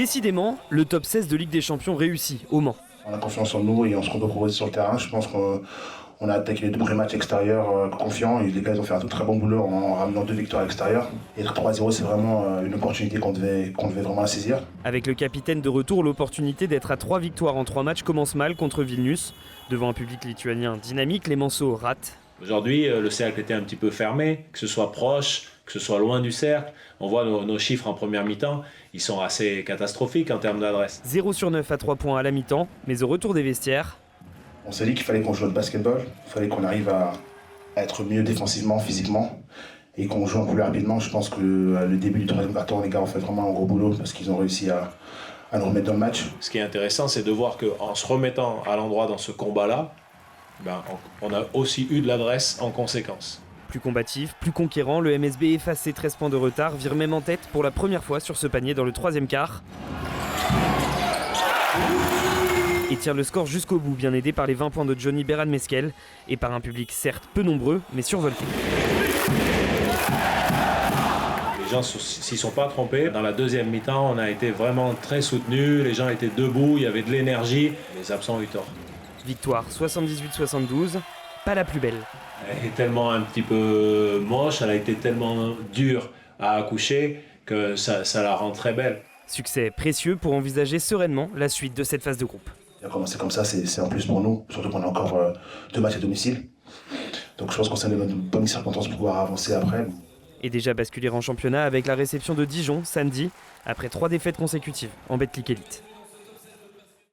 Décidément, le top 16 de Ligue des Champions réussit au Mans. On a confiance en nous et on se peut progresser sur le terrain. Je pense qu'on a attaqué les 2 premiers matchs extérieurs confiants et les gars ils ont fait un très bon boulot en ramenant 2 victoires à l'extérieur. Et être 3-0 c'est vraiment une opportunité qu'on devait vraiment saisir. Avec le capitaine de retour, l'opportunité d'être à 3 victoires en 3 matchs commence mal contre Vilnius. Devant un public lituanien dynamique, les Manceaux ratent. Aujourd'hui, le cercle était un petit peu fermé, que ce soit proche, que ce soit loin du cercle. On voit nos chiffres en première mi-temps, ils sont assez catastrophiques en termes d'adresse. 0 sur 9 à 3 points à la mi-temps, mais au retour des vestiaires... On s'est dit qu'il fallait qu'on joue au basketball, il fallait qu'on arrive à être mieux défensivement, physiquement, et qu'on joue un peu plus rapidement. Je pense que le début du 3e quart-temps, les gars ont fait vraiment un gros boulot parce qu'ils ont réussi à nous remettre dans le match. Ce qui est intéressant, c'est de voir qu'en se remettant à l'endroit dans ce combat-là, on a aussi eu de l'adresse en conséquence. Plus combatif, plus conquérant, le MSB efface ses 13 points de retard, vire même en tête pour la première fois sur ce panier dans le 3e quart. Et tire le score jusqu'au bout, bien aidé par les 20 points de Johnny Beran-Meskel et par un public certes peu nombreux, mais survolté. Les gens s'y sont pas trompés. Dans la 2e mi-temps, on a été vraiment très soutenus, les gens étaient debout, il y avait de l'énergie. Les absents ont eu tort. Victoire 78-72, pas la plus belle. Elle est tellement un petit peu moche, elle a été tellement dure à accoucher que ça la rend très belle. Succès précieux pour envisager sereinement la suite de cette phase de groupe. Et commencer comme ça, c'est en plus pour nous, surtout qu'on a encore 2 matchs à domicile. Donc je pense qu'on s'est donné une bonne circonstance pour pouvoir avancer après. Et déjà basculer en championnat avec la réception de Dijon samedi, après 3 défaites consécutives en Betclic Elite.